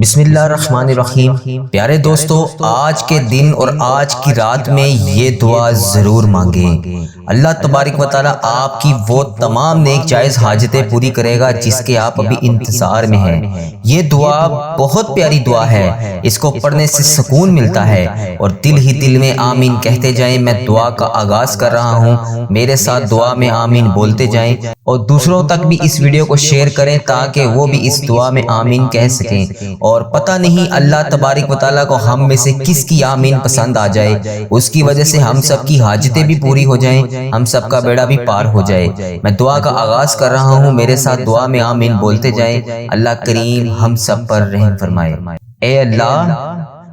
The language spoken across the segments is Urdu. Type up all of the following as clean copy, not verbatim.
بسم اللہ الرحمن الرحیم۔ پیارے دوستو، آج کے دن اور آج کی رات میں یہ دعا ضرور مانگیں۔ اللہ تبارک و تعالیٰ آپ کی وہ تمام نیک جائز حاجتیں پوری کرے گا جس کے آپ ابھی انتظار میں ہیں۔ یہ دعا بہت پیاری دعا ہے، اس کو پڑھنے سے سکون ملتا ہے اور دل ہی دل میں آمین کہتے جائیں۔ میں دعا کا آغاز کر رہا ہوں، میرے ساتھ دعا میں آمین بولتے جائیں اور دوسروں تک بھی اس ویڈیو کو شیئر کریں تاکہ وہ بھی اس دعا میں آمین کہہ سکیں۔ اور پتہ نہیں اللہ تبارک و تعالیٰ کو ہم میں سے کس کی آمین پسند آ جائے، اس کی وجہ سے ہم سب کی حاجتیں بھی پوری ہو جائیں، ہم سب کا بیڑا بھی پار ہو جائے۔ میں دعا کا آغاز کر رہا ہوں، میرے ساتھ دعا میں آمین بولتے جائیں۔ اللہ کریم ہم سب پر رحم فرمائے۔ اے اللہ،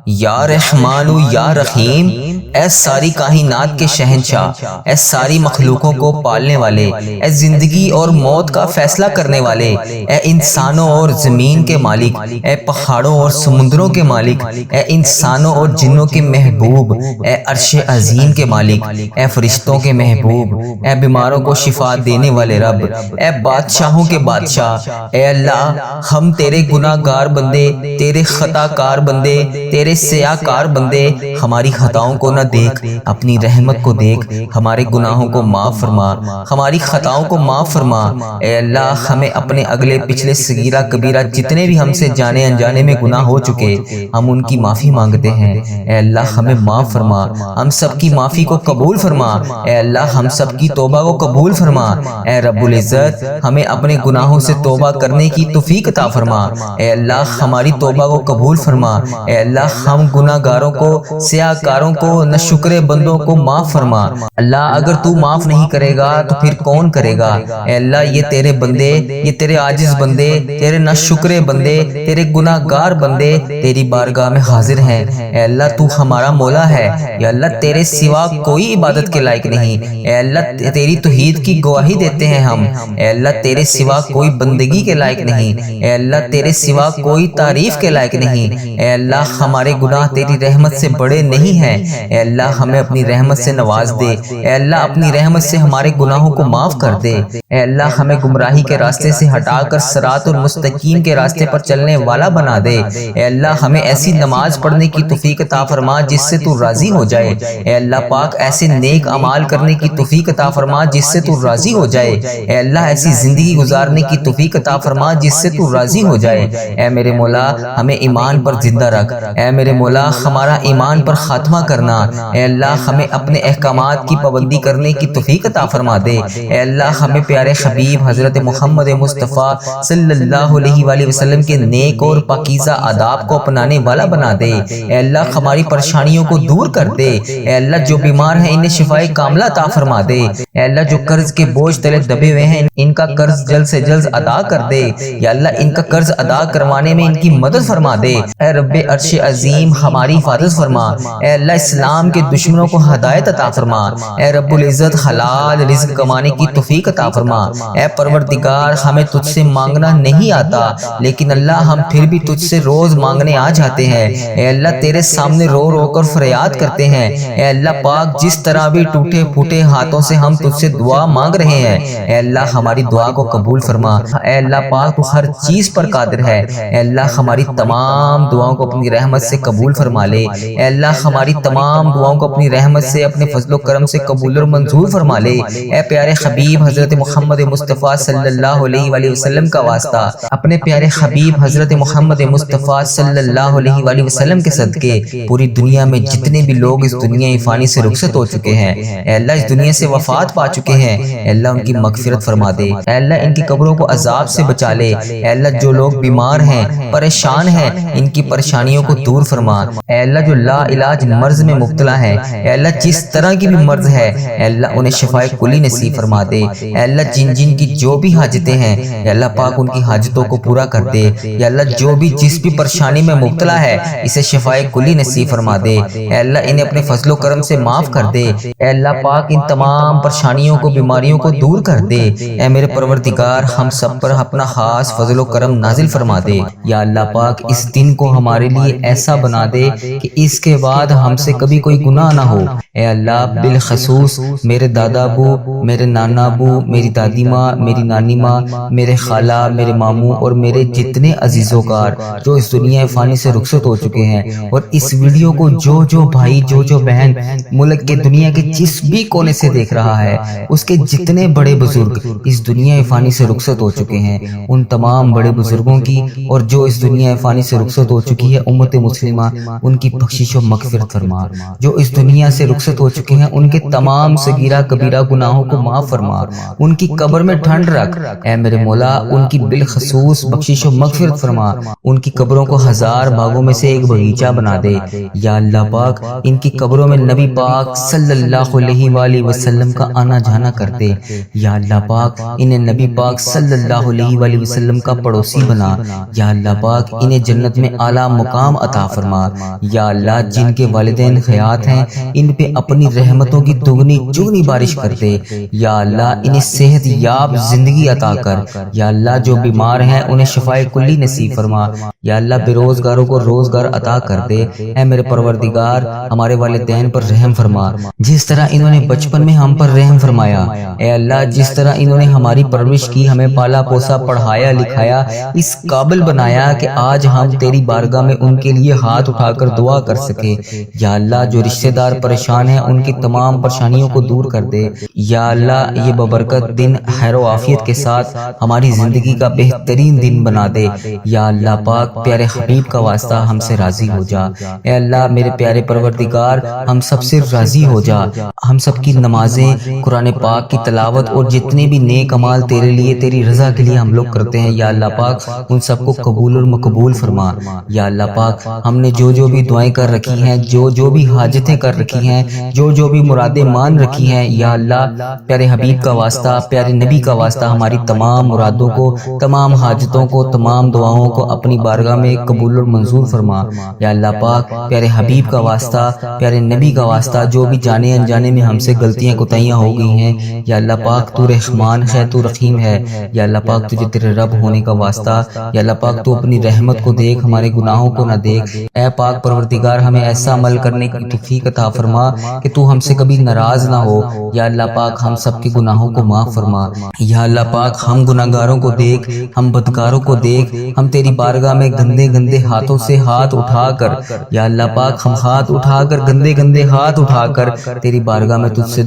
یا رحمان یا رحیم، اے ساری کائنات کے شہنشاہ، اے ساری مخلوقوں کو پالنے والے، اے زندگی اور موت کا فیصلہ کرنے والے، اے انسانوں اور زمین کے مالک، اے پہاڑوں اور سمندروں کے مالک، اے انسانوں اور جنوں کے محبوب، اے عرش عظیم کے مالک، اے فرشتوں کے محبوب، اے بیماروں کو شفا دینے والے رب، اے بادشاہوں کے بادشاہ، اے اللہ، ہم تیرے گناہ گار بندے، تیرے خطا کار بندے، تیرے سیاہ کار بندے، ہماری خطاؤں کو نہ دیکھ، اپنی رحمت کو دیکھ، ہمارے گناہوں کو معاف فرما، ہماری خطاؤں کو معاف فرما۔ اے اللہ، ہمیں اپنے اگلے پچھلے صغیرہ کبیرہ جتنے بھی ہم سے جانے انجانے میں گناہ ہو چکے، ہم ان کی معافی مانگتے ہیں۔ اے اللہ، ہمیں معاف فرما، ہم سب کی معافی کو قبول فرما۔ اے اللہ، ہم سب کی توبہ کو قبول فرما۔ اے رب العزت، ہمیں اپنے گناہوں سے توبہ کرنے کی توفیق عطا فرما۔ اے اللہ، ہماری توبہ کو قبول فرما۔ اے اللہ، ہم گناہ گاروں کو، سیاہ کاروں کو، ناشکرے بندوں کو معاف فرما۔ اللہ، اگر تو معاف نہیں کرے گا تو پھر کون کرے گا؟ اے اللہ، یہ تیرے بندے، یہ تیرے عاجز بندے، تیرے ناشکرے بندے، تیرے گناہ گار بندے تیری بارگاہ میں حاضر ہیں۔ اے اللہ، تو ہمارا مولا ہے، یا اللہ تیرے سوا کوئی عبادت کے لائق نہیں۔ اے اللہ، تیری توحید کی گواہی دیتے ہیں ہم۔ اے اللہ، تیرے سوا کوئی بندگی کے لائق نہیں۔ اے اللہ، تیرے سوا کوئی تعریف کے لائق نہیں۔ اے اللہ، ہمارے گناہ تیری رحمت سے بڑے نہیں ہیں۔ اے اللہ، ہمیں اپنی رحمت سے نواز دے۔ اے اللہ، اپنی رحمت سے ہمارے گناہوں کو معاف کر دے۔ اے اللہ، ہمیں گمراہی کے راستے سے ہٹا کر صراط المستقیم کے راستے پر چلنے والا بنا دے۔ اے اللہ، ہمیں ایسی نماز پڑھنے کی توفیق عطا فرما جس سے تو راضی ہو جائے۔ اے اللہ پاک، ایسے نیک اعمال کرنے کی توفیق عطا فرما جس سے تو راضی ہو جائے۔ اے اللہ، ایسی زندگی گزارنے کی توفیق عطا فرما جس سے تو راضی ہو جائے۔ اے میرے مولا، ہمیں ایمان پر زندہ رکھ۔ اے میرے مولا، ہمارا ایمان پر خاتمہ کرنا۔ اے اللہ، ہمیں اپنے احکامات کی پابندی کرنے کی توفیق عطا فرما دے۔ اے اللہ، ہمیں پیارے حبیب حضرت محمد مصطفیٰ صلی اللہ علیہ وآلہ وسلم کے نیک اور پاکیزہ آداب کو اپنانے والا بنا دے۔ اے اللہ، ہماری پریشانیوں کو دور کر دے۔ اے اللہ، جو بیمار ہیں انہیں شفائے کاملہ عطا فرما دے۔ اے اللہ، جو قرض کے بوجھ تلے دبے ہوئے ہیں ان کا قرض جلد سے جلد ادا کر دے۔ یا اللہ، ان کا قرض ادا کروانے میں ان کی مدد فرما دے۔ اے رب عرش عظیم، ہماری حفاظت فرما۔ اے اللہ، اسلام کے دشمنوں کو ہدایت عطا فرما۔ اے رب العزت، حلال رزق کمانے کی توفیق عطا فرما۔ اے پروردگار، ہمیں تجھ سے مانگنا نہیں آتا، لیکن اللہ ہم پھر بھی تجھ سے روز مانگنے آ جاتے ہیں۔ اے اللہ، تیرے سامنے رو رو کر فریاد کرتے ہیں۔ اے اللہ پاک، جس طرح بھی ٹوٹے پھوٹے ہاتھوں سے ہم تجھ سے دعا مانگ رہے ہیں، اے اللہ ہماری دعا کو قبول فرما۔ اے اللہ پاک، تو ہر چیز پر قادر ہے۔ اے اللہ، ہماری تمام دعاؤں کو اپنی رحمت سے قبول فرما لے۔ اے اللہ، ہماری تمام دعاؤں کو اپنی رحمت سے، اپنے فضل و کرم سے قبول اور منظور فرما لے۔ اے پیارے حبیب حضرت محمد مصطفیٰ صلی اللہ علیہ وآلہ وسلم کا واسطہ، اپنے پیارے حبیب حضرت محمد مصطفیٰ صلی اللہ علیہ وآلہ وسلم کے صدقے پوری دنیا میں جتنے بھی لوگ اس دنیا فانی سے رخصت ہو چکے ہیں، اے اللہ اس دنیا سے وفات پا چکے ہیں، اے اللہ ان کی مغفرت فرما دے۔ اے اللہ، ان کی قبروں کو عذاب سے بچا لے۔ اے اللہ، جو لوگ بیمار ہیں، پریشان ہیں، ان کی پریشانیوں کو دور فرما۔ اے اللہ، جو لا علاج مرض میں مبتلا ہے، اے اللہ جس طرح کی بھی مرض ہے، اے اللہ انہیں شفائے کلی نصیب فرما دے۔ اے اللہ، جن کی جو بھی حاجتیں ہیں، اے اللہ پاک ان کی حاجتوں کو پورا کر دے۔ یا اللہ، جو بھی جس بھی پریشانی میں مبتلا ہے اسے شفائے کلی نصیب فرما دے۔ اے اللہ، انہیں اپنے فضل و کرم سے معاف کر دے۔ اے اللہ پاک، ان تمام پریشانیوں کو، بیماریوں کو دور کر دے۔ اے میرے پروردگار، ہم سب پر اپنا خاص فضل و کرم نازل فرما دے۔ یا اللہ پاک، اس دن کو ہمارے لیے ایسا بنا دے کہ اس کے بعد ہم سے کبھی کوئی گناہ نہ ہو۔ اے اللہ بالخصوص میرے دادا ابو، میرے نانا ابو، میری دادی ماں، میری نانی ماں، میرے خالہ، میرے ماموں اور میرے جتنے عزیز و کار جو اس دنیا فانی سے رخصت ہو چکے ہیں، اور اس ویڈیو کو جو بھائی جو بہن ملک کے دنیا کے جس بھی کونے سے دیکھ رہا ہے، اس کے جتنے بڑے بزرگ اس دنیا فانی سے رخصت ہو چکے ہیں، ان تمام بڑے بزرگوں کی اور جو اس دنیا فانی سے رخصت ہو چکی ہے امت مسلمہ، ان کی بخشش و مغفرت فرما۔ جو اس دنیا سے رخصت ہو چکے ہیں ان کے تمام صغیرہ کبیرہ گناہوں کو معاف فرما، ان کی قبر میں ٹھنڈ رکھ اے میرے مولا، ان کی بالخصوص بخشش و مغفرت فرما، ان کی قبروں کو 1000 باغوں میں سے ایک باغیچہ بنا دے۔ یا اللہ پاک ان کی قبروں میں نبی پاک صلی اللہ علیہ وآلہ وسلم کا آنا جانا کر دے۔ یا اللہ پاک انہیں نبی پاک صلی اللہ علیہ وآلہ وسلم کا پڑوسی بنا۔ یا اللہ پاک انہیں جنت میں اعلیٰ مقام عطا فرما۔ یا اللہ جن کے والدین حیات ہیں ان پہ اپنی رحمتوں کی دگنی چگنی بارش کر دے۔ یا اللہ انہیں صحت یاب زندگی عطا کر۔ یا اللہ جو بیمار ہیں انہیں شفائے کلی نصیب فرما۔ یا اللہ بے روزگاروں کو روزگار عطا کر دے۔ اے میرے پروردگار ہمارے والدین پر رحم فرما، جس طرح انہوں نے بچپن میں ہم پر رحم فرمایا۔ اے اللہ جس طرح انہوں نے ہماری پرورش کی، ہمیں پالا پوسا، پڑھایا لکھایا، اس قابل بنایا کہ آج ہم تیری بارگاہ میں ان کے لیے ہاتھ اٹھا کر دعا کر سکے۔ یا اللہ جو رشتہ دار پریشان ہیں ان کی تمام پریشانیوں کو دور کر دے۔ یا اللہ یہ ببرکت دن خیر و عافیت کے ساتھ ہماری زندگی کا بہترین دن بنا دے۔ یا اللہ پاک پیارے حبیب کا واسطہ ہم سے راضی ہو جا۔ اے اللہ میرے پیارے پروردگار ہم سب سے راضی ہو جا۔ ہم سب کی نمازیں، قرآن پاک کی تلاوت اور جتنے بھی نیک اعمال تیرے لیے تیری رضا کے لیے ہم لوگ کرتے ہیں، یا اللہ پاک ان سب کو قبول اور مقبول فرما۔ یا اللہ پاک ہم نے جو بھی دعائیں کر رکھی ہیں، جو بھی حاجتیں کر رکھی ہیں، جو بھی مرادیں مان رکھی ہیں، یا اللہ پیارے حبیب کا واسطہ، پیارے نبی کا واسطہ ہماری تمام مرادوں کو، تمام حاجتوں کو، تمام دعاؤں کو اپنی بارگاہ میں قبول اور منظور فرما۔ یا اللہ پاک پیارے حبیب کا واسطہ، پیارے نبی کا واسطہ جو بھی جانے انجانے میں ہم سے غلطیاں کوتاہیاں ہو گئی ہیں، یا اللہ پاک تو رحمان ہے، تو رحیم ہے۔ یا اللہ پاک تجھے تیرے رب ہونے کا واسطہ، یا اللہ پاک تو اپنی رحمت کو دیکھ، ہمارے گناہوں کو نہ دیکھ۔ اے پاک پروردگار ہمیں ایسا عمل کرنے کی توفیق عطا فرما کہ تو ہم سے کبھی ناراض نہ ہو۔ یا اللہ پاک ہم سب کے گناہوں کو معاف فرما۔ یا اللہ پاک ہم گناہگاروں کو دیکھ، ہم بدکاروں کو دیکھ، ہم تیری بارگاہ میں گندے ہاتھوں سے ہاتھ اٹھا کر، یا اللہ پاک ہم ہاتھ اٹھا کر گندے ہاتھ اٹھا کر تیری بارگاہ میں تجھ سے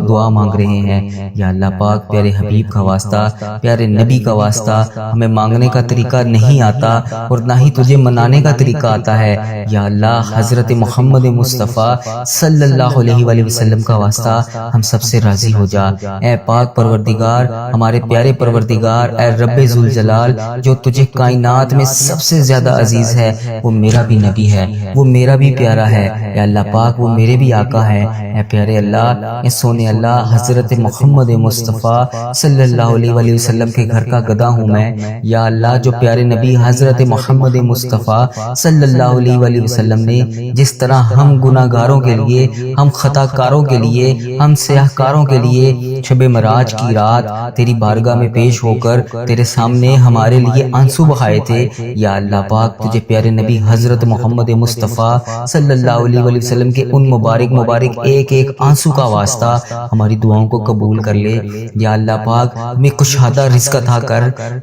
دعا مانگ رہے ہیں۔ یا اللہ پاک پیارے حبیب کا واسطہ، پیارے نبی کا واسطہ ہمیں مانگنے کا طریقہ نہیں آتا اور نہ ہی تجھے منانے کا طریقہ آتا ہے۔ یا اللہ حضرت محمد مصطفیٰ صلی اللہ علیہ وآلہ وسلم کا واسطہ ہم سب سے راضی ہو جا۔ اے پاک پروردگار ہمارے پیارے پروردگار، اے رب ذوالجلال جو تجھے کائنات میں سب سے زیادہ عزیز ہے، وہ میرا بھی نبی ہے، وہ میرا بھی پیارا ہے۔ یا اللہ پاک وہ میرے بھی آقا ہے۔ اے پیارے اللہ، اے سونے اللہ، حضرت محمد مصطفیٰ صلی اللہ علیہ وآلہ وسلم کے گھر کا گدا ہوں میں۔ یا اللہ جو پیارے نبی حضرت محمد مصطفیٰ صلی اللہ علیہ وآلہ وسلم نے جس طرح ہم گناہگاروں کے لیے، ہم خطا کاروں کے لیے، ہم سیاہ کاروں کے لیے شب معراج کی رات تیری بارگاہ میں پیش ہو کر تیرے سامنے ہمارے لیے آنسو بہائے تھے، یا اللہ پاک تجھے پیارے نبی حضرت محمد مصطفیٰ صلی اللہ علیہ وآلہ وسلم کے ان مبارک ایک آنسو کا واسطہ ہماری دعاؤں کو قبول کر لے۔ یا اللہ پاک ہمیں کشادہ رزق عطا کر،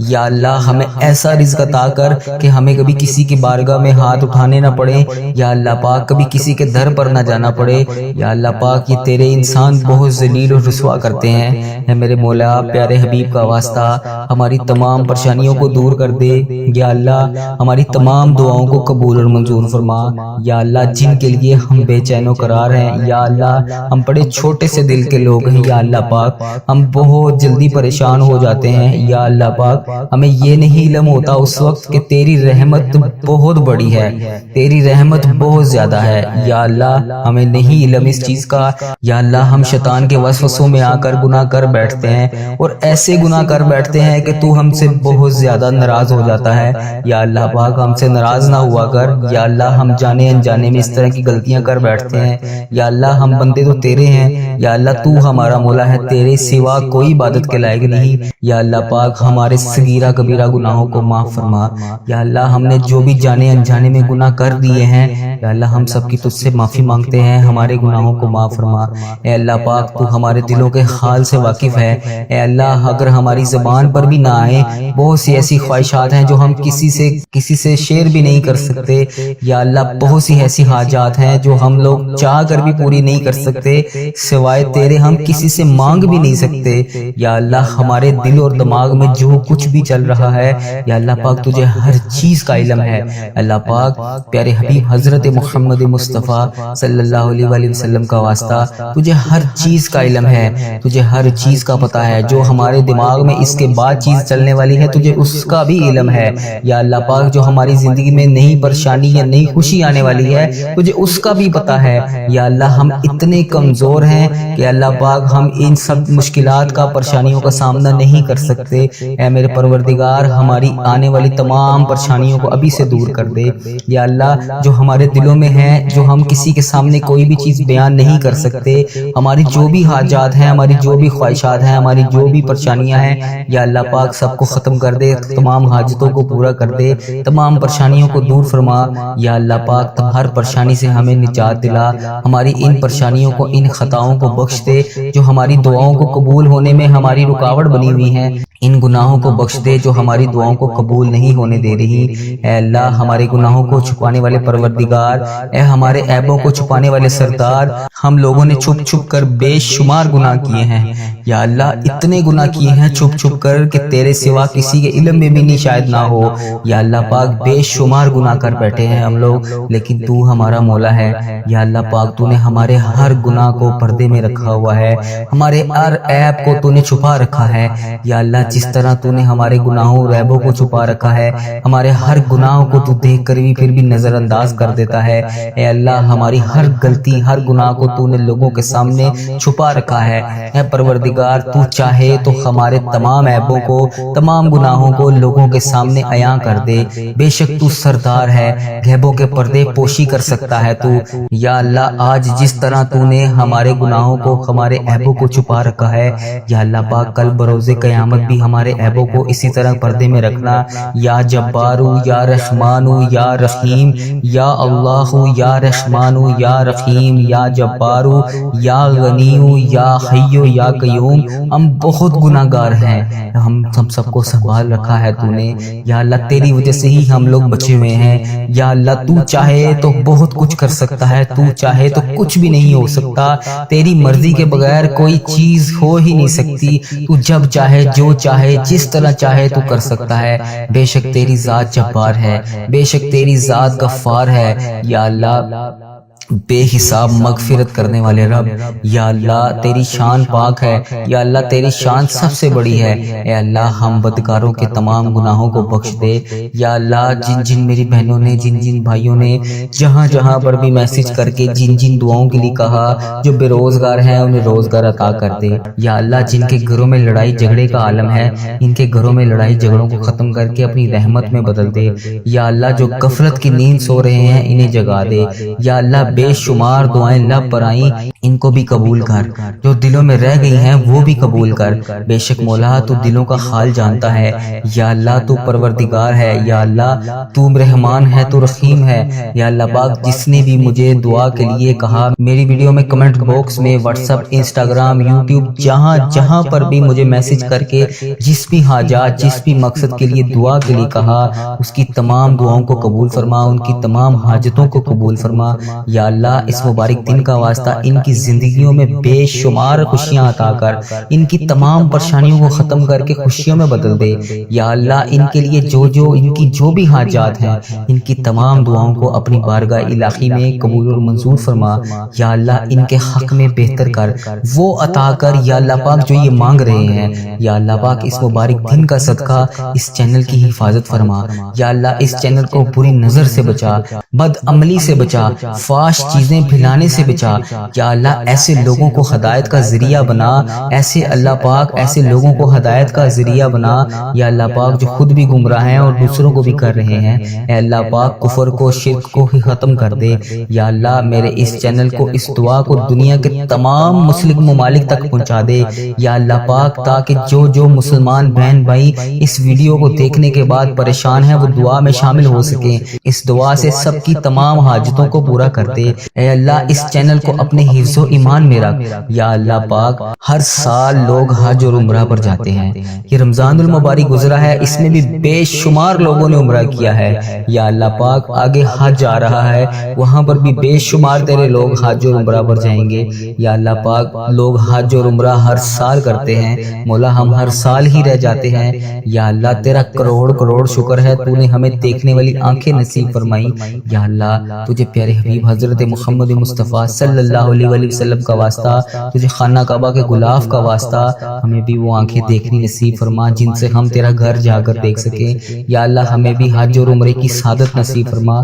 یا اللہ ہمیں ایسا رزق عطا کر کہ ہمیں کبھی کسی کی بارگاہ میں ہاتھ اٹھانے نہ پڑے، یا اللہ پاک کبھی کسی کے در پر نہ جانا پڑے۔ یا اللہ پاک یہ تیرے انسان بہت ذلیل اور رسوا کرتے ہیں۔ اے میرے مولا پیارے حبیب کا واسطہ ہماری تمام پریشانیوں کو دور کر دے۔ یا اللہ ہماری تمام دعاؤں کو قبول اور منظور فرما۔ یا اللہ جن کے لیے ہم بے چین و قرار ہیں، یا اللہ ہم بڑے چھوٹے سے دل کے لوگ ہیں، یا اللہ پاک ہم بہت جلدی پریشان ہو جاتے ہیں۔ یا اللہ پاک ہمیں یہ نہیں علم ہوتا اس وقت کہ تیری رحمت بہت بڑی ہے، تیری رحمت بہت زیادہ ہے۔ یا اللہ ہمیں نہیں علم اس چیز کا۔ یا اللہ ہم شیطان کے وسوسوں میں آ کر گناہ کر بیٹھتے ہیں اور ایسے گناہ کر بیٹھتے ہیں کہ تو ہم سے بہت زیادہ ناراض ہو جاتا ہے۔ یا اللہ پاک ہم سے ناراض نہ ہوا کر۔ یا اللہ ہم جانے انجانے میں اس طرح کی غلطیاں کر بیٹھتے ہیں۔ یا اللہ ہم بندے تو تیرے ہیں، یا اللہ تو ہمارا مولا ہے، تیرے سوا کوئی عبادت کے لائق نہیں۔ یا اللہ پاک ہمارے صغیرہ کبیرہ گناہوں کو معاف فرما۔ یا اللہ ہم نے جو بھی جانے انجانے میں گناہ کر دیے ہیں یا اللہ ہم سب کی تجھ سے معافی مانگتے ہیں، ہمارے گناہوں کو معاف فرما۔ اے اللہ پاک تو ہمارے دلوں کے حال سے واقف ہے۔ اے اللہ اگر ہماری زبان پر بھی نہ آئے، بہت سی ایسی خواہشات ہیں جو ہم کسی سے شیئر بھی نہیں کر سکتے یا اللہ، بہت سی ایسی حاجات ہیں جو ہم لوگ چاہ کر بھی پوری نہیں کر سکتے، سوائے تیرے ہم کسی سے مانگ بھی نہیں سکتے یا اللہ۔ ہمارے دل اور دماغ میں جو کچھ بھی چل رہا ہے یا اللہ پاک تجھے ہر چیز کا علم ہے۔ اللہ پاک پیارے حبیب حضرت محمد مصطفیٰ صلی اللہ علیہ وآلہ وسلم کا واسطہ، تجھے ہر چیز کا علم ہے، تجھے ہر چیز کا پتہ ہے، جو ہمارے دماغ میں اس کے بعد چیز چلنے والی ہے تجھے اس کا بھی علم ہے یا اللہ پاک۔ جو ہماری زندگی میں نئی پریشانی یا نئی خوشی آنے والی ہے تجھے اس کا بھی پتہ ہے یا اللہ۔ ہم اتنے کمزور ہیں کہ اللہ پاک ہم ان سب مشکلات کا، پریشانیوں کا سامنا نہیں کر سکتے۔ اے میرے پروردگار ہماری آنے والی تمام پریشانیوں کو ابھی سے دور کر دے یا اللہ۔ جو ہمارے دلوں میں ہے، جو ہم کسی کے سامنے کوئی بھی چیز بیان نہیں کر سکتے، ہماری جو بھی حاجات ہیں، ہماری جو بھی خواہشات ہیں، ہماری جو بھی پریشانیاں ہیں یا اللہ پاک سب کو ختم کر دے، تمام حاجتوں کو پورا کر دے، تمام پریشانیوں کو دور فرما یا اللہ پاک۔ ہر پریشانی سے ہمیں نجات دلا، ہماری ان پریشانیوں کو، ان خطاؤں کو بخش دے جو ہماری دعاؤں کو قبول ہونے میں ہماری رکاوٹ بنی ہوئی ہیں، ان گناہوں کو بخش دے جو ہماری دعاؤں کو قبول نہیں ہونے دے رہی۔ اے اللہ ہمارے گناہوں کو چھپانے والے پروردگار، اے ہمارے عیبوں کو چھپانے والے سردار، ہم لوگوں نے چھپ چھپ کر بے شمار گناہ کیے ہیں یا اللہ۔ اتنے گناہ کیے ہیں چھپ چھپ کر کہ تیرے سوا کسی کے علم میں بھی نہیں شاید نہ ہو یا اللہ پاک۔ بے شمار گناہ کر بیٹھے ہیں ہم لوگ، لیکن تو ہمارا مولا ہے یا اللہ پاک۔ تو نے ہمارے ہر گناہ کو پردے میں رکھا ہوا ہے، ہمارے ہر عیب کو تو نے چھپا رکھا ہے یا اللہ۔ جس طرح تو نے ہمارے گناہوں اور عیبوں کو چھپا رکھا ہے، ہمارے ہر گناہوں کو تو دیکھ کر بھی پھر بھی نظر انداز کر دیتا ہے۔ اے اللہ ہماری ہر غلطی، ہر گناہ کو تو نے لوگوں کے سامنے چھپا رکھا ہے۔ اے پروردگار تو چاہے تو ہمارے تمام عیبوں کو، تمام گناہوں کو لوگوں کے سامنے عیاں کر دے۔ بے شک تو سردار ہے، غیبوں کے پردے پوشی کر سکتا ہے تو یا اللہ۔ آج جس طرح تو نے ہمارے گناہوں کو، ہمارے عیبوں کو چھپا رکھا ہے یا اللہ پاک، کل بروز قیامت بھی ہمارے عیبوں کو اسی طرح پردے میں رکھنا۔ یا جبارو یا رحمانو یا رحیم، یا اللہ یا رحمانو یا رحیم، یا جبارو یا غنیو یا حیو یا قیوم۔ ہم بہت گناہ گار ہیں، ہم سب کو سنبھال رکھا ہے تو نے یا اللہ۔ تیری وجہ سے ہی ہم لوگ بچے ہوئے ہیں یا اللہ۔ تو چاہے تو بہت کچھ کر سکتا ہے، تو چاہے تو کچھ بھی نہیں ہو سکتا۔ تیری مرضی کے بغیر کوئی چیز ہو ہی نہیں سکتی۔ تو جب چاہے، جو چاہے، جس طرح چاہے تو کر سکتا ہے۔ بے شک تیری ذات جبار ہے، بے شک تیری ذات غفار ہے یا اللہ۔ بے حساب مغفرت کرنے والے رب یا اللہ، تیری شان پاک ہے یا اللہ، تیری شان سب سے بڑی ہے۔ اے اللہ ہم بدکاروں کے تمام گناہوں کو بخش دے یا اللہ۔ جن جن میری بہنوں نے، جن جن بھائیوں نے جہاں جہاں پر بھی میسج کر کے جن جن دعاؤں کے لیے کہا، جو بے روزگار ہیں انہیں روزگار عطا کر دے یا اللہ۔ جن کے گھروں میں لڑائی جھگڑے کا عالم ہے، ان کے گھروں میں لڑائی جھگڑوں کو ختم کر کے اپنی رحمت میں بدل دے یا اللہ۔ جو غفلت کی نیند سو رہے ہیں انہیں جگا دے یا اللہ۔ بے شمار دعائیں لب پر آئیں، ان کو بھی قبول کر، جو دلوں میں رہ گئی ہیں وہ بھی قبول کر۔ بے شک مولا تو دلوں کا حال جانتا ہے یا اللہ۔ تو پروردگار ہے یا اللہ، تو رحمان ہے، تو رحیم ہے یا اللہ پاک۔ جس نے بھی مجھے دعا کے لیے کہا، میری ویڈیو میں کمنٹ باکس میں، واٹس ایپ، انسٹاگرام، یوٹیوب، جہاں جہاں پر بھی مجھے میسج کر کے جس بھی حاجات، جس بھی مقصد کے لیے دعا کے لیے کہا، اس کی تمام دعاؤں کو قبول فرما، ان کی تمام حاجتوں کو قبول فرما یا اللہ۔ اس مبارک دن کا واسطہ ان کی زندگیوں میں بے شمار خوشیاں عطا کر، ان کی تمام پریشانیوں کو ختم کر کے خوشیوں میں بدل دے یا اللہ۔ ان کے لیے ان کی جو بھی حاجات ہیں، ان کی تمام دعاؤں کو اپنی بارگاہ الہی میں قبول اور منظور فرما یا اللہ۔ ان کے حق میں بہتر کر، وہ عطا کر یا اللہ پاک جو یہ مانگ رہے ہیں یا اللہ پاک۔ اس مبارک دن کا صدقہ اس چینل کی حفاظت فرما یا اللہ۔ اس چینل کو بری نظر سے بچا، بد عملی سے بچا، فحش چیزیں پھیلانے سے بچا یا اللہ۔ ایسے لوگوں کو ہدایت کا ذریعہ بنا، ایسے اللہ پاک، ایسے لوگوں کو ہدایت کا ذریعہ بنا یا اللہ پاک، جو خود بھی گمراہ ہیں اور دوسروں کو بھی کر رہے ہیں۔ اے اللہ پاک کفر کو، شرک کو ہی ختم کر دے یا اللہ۔ میرے اس چینل کو، اس دعا کو دنیا کے تمام مسلم ممالک تک پہنچا دے یا اللہ پاک، تاکہ جو مسلمان بہن بھائی اس ویڈیو کو دیکھنے کے بعد پریشان ہیں وہ دعا میں شامل ہو سکیں۔ اس دعا سے سب سب کی تمام حاجتوں کو پورا کر دے۔ اے اللہ اس چینل کو اپنے حفظ و ایمان میں رکھ۔ یا اللہ پاک ہر سال لوگ حج اور عمرہ پر جاتے ہیں، یہ رمضان المبارک گزرا ہے، اس میں بھی بے شمار لوگوں نے عمرہ کیا ہے۔ یا اللہ پاک آگے حج آ رہا ہے، وہاں پر بھی بے شمار تیرے لوگ حج اور عمرہ پر جائیں گے۔ یا اللہ پاک لوگ حج اور عمرہ ہر سال کرتے ہیں، مولا ہم ہر سال ہی رہ جاتے ہیں۔ یا اللہ تیرا کروڑ کروڑ شکر ہے، تو نے ہمیں دیکھنے والی آنکھیں نصیب فرمائی۔ یا اللہ تجھے پیارے حبیب حضرت محمد مصطفیٰ صلی اللہ علیہ وآلہ وسلم کا واسطہ، تجھے خانہ کعبہ کے غلاف کا واسطہ، ہمیں بھی وہ آنکھیں دیکھنی نصیب فرما جن سے ہم تیرا گھر جا کر دیکھ سکیں۔ یا اللہ ہمیں بھی حج اور عمرے کی سعادت نصیب فرما۔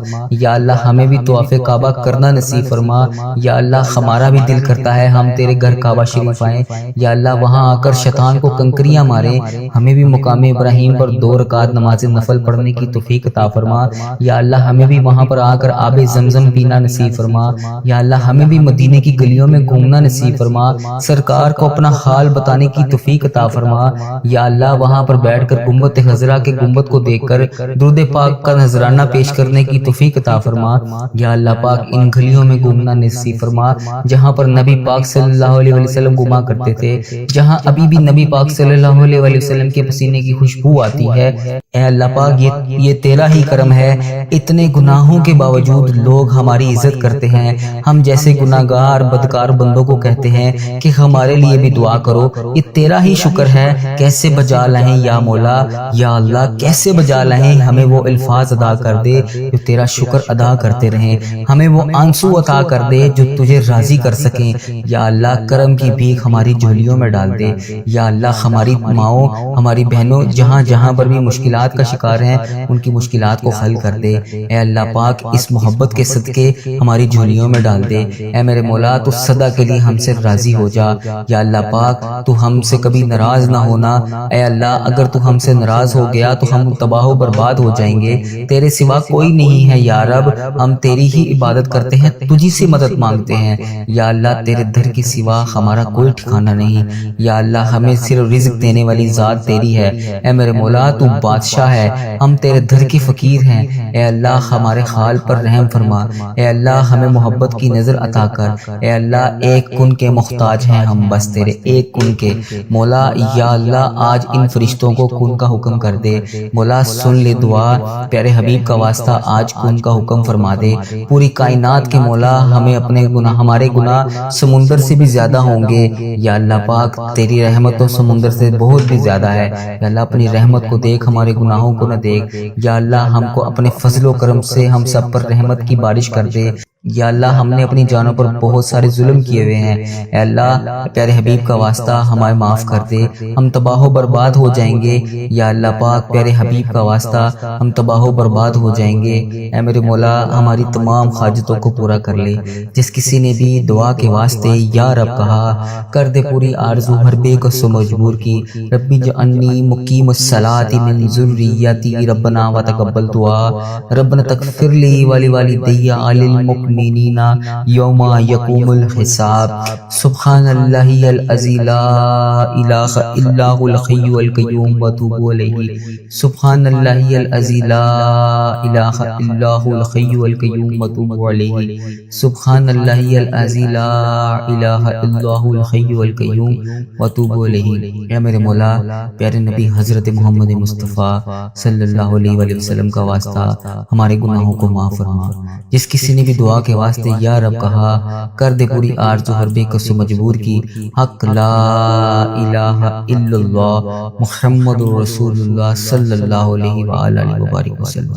یا اللہ ہمیں بھی طواف کعبہ کرنا نصیب فرما۔ یا اللہ ہمارا بھی دل کرتا ہے ہم تیرے گھر کعبہ شریف آئیں۔ یا اللہ وہاں آ کر شیطان کو کنکریاں ماریں، ہمیں بھی مقام ابراہیم پر 2 رکعت نماز نفل پڑھنے کی توفیق عطا فرما۔ یا اللہ ہمیں بھی وہاں پر آ کر آب زمزم پینا نصیب فرما۔ یا اللہ ہمیں بھی مدینے کی گلیوں میں گھومنا نصیب فرما، سرکار کو اپنا حال بتانے کی توفیق عطا فرما۔ یا اللہ وہاں پر بیٹھ کر گنبد خضرا کے گنبد کو دیکھ کر درود پاک کا نذرانہ پیش کرنے کی توفیق عطا فرما۔ یا اللہ پاک ان گلیوں میں گھومنا نصیب فرما جہاں پر نبی پاک صلی اللہ علیہ وسلم گھوما کرتے تھے، جہاں ابھی بھی نبی پاک صلی اللہ علیہ وسلم کے پسینے کی خوشبو آتی ہے۔ اے اللہ پاک یہ تیرا ہی کرم ہے، اتنے گناہوں کے باوجود لوگ ہماری عزت کرتے ہیں۔ ہم جیسے گناہگار بدکار بندوں کو کہتے ہیں کہ ہمارے لیے بھی دعا کرو، یہ تیرا ہی شکر ہے۔ کیسے بجا لائیں یا مولا، یا اللہ کیسے بجا لائیں، ہمیں وہ الفاظ ادا کر دے جو تیرا شکر ادا کرتے رہیں، ہمیں وہ آنسو عطا کر دے جو تجھے راضی کر سکیں۔ یا اللہ کرم کی بھیک ہماری جھولیوں میں ڈال دے۔ یا اللہ ہماری ماؤں ہماری بہنوں جہاں جہاں پر بھی مشکلات کا شکار ہیں ان کی مشکلات کو حل کر دے۔ اے اللہ پاک اس محبت کے صدقے ہماری جھولیوں میں ڈال دے۔ اے میرے مولا تو سدا کے لیے ہم سے راضی ہو جا۔ یا اللہ پاک تو ہم سے کبھی ناراض نہ ہونا۔ اے اللہ اگر تو ہم سے ناراض ہو گیا تو ہم تباہ و برباد ہو جائیں گے، تیرے سوا کوئی نہیں ہے۔ یا رب ہم تیری ہی عبادت کرتے ہیں، تجھی سے مدد مانگتے ہیں۔ یا اللہ تیرے در کے سوا ہمارا کوئی ٹھکانہ نہیں۔ یا اللہ ہمیں صرف رزق دینے والی ذات تیری ہے۔ اے میرے مولا تو بادشاہ ہے، ہم تیرے در کے فقیر ہیں۔ اے اللہ ہمارے حال پر رحم فرما۔ اے اللہ ہمیں محبت کی نظر عطا کر۔ اے اللہ ایک کن کے محتاج ہیں ہم، بس تیرے ایک کن کے۔ مولا یا اللہ آج ان فرشتوں کو کن کا حکم کر دے۔ مولا سن لے دعا، پیارے حبیب کا واسطہ آج کن کا حکم فرما دے۔ پوری کائنات کے مولا ہمیں اپنے گناہ، ہمارے گناہ سمندر سے بھی زیادہ ہوں گے۔ یا اللہ پاک تیری رحمت تو سمندر سے بہت بھی زیادہ ہے۔ یا اللہ اپنی رحمت کو دیکھ، ہمارے گناہوں کو نہ دیکھ۔ یا اللہ ہم کو اپنے فضل و کرم سے ہم سب پر رحمت کی بارش کر دے۔ یا اللہ ہم نے اپنی جانوں پر بہت سارے ظلم کیے ہوئے ہیں، اے اللہ پیارے حبیب کا واسطہ ہمیں معاف کر دے، ہم تباہ و برباد ہو جائیں گے۔ یا اللہ پاک پیارے حبیب کا واسطہ ہم تباہ و برباد ہو جائیں گے۔ اے میرے مولا ہماری تمام حاجتوں کو پورا کر لے۔ جس کسی نے بھی دعا کے واسطے یا رب کہا، کر دے پوری آرزو ہر بے کس و مجبور کی۔ ربی جعلنی مقیم الصلاۃ من ذریتی ربنا وتقبل دعا، ربنا تغفر لی ولوالدی وللمؤمنین یوم یقوم الحساب۔ سبحان اللہ العظیم لا الہ الا هو الحی القیوم واتوب الیہ۔ سبحان اللہ العظیم لا الہ الا هو الحی القیوم واتوب الیہ۔ سبحان اللہ العظیم لا الہ الا هو الحی القیوم واتوب الیہ۔ اے میرے مولا پیارے نبی حضرت محمد مصطفیٰ صلی اللہ علیہ وآلہ وسلم کا واسطہ ہمارے گناہوں کو معاف فرما۔ جس کسی نے بھی دعا کے واسطے یا رب کہا، کر دے پوری آرزو ہر بے کس و مجبور کی۔ حق لا الہ الا اللہ محمد رسول اللہ صلی اللہ علیہ وآلہ وبارک وسلم۔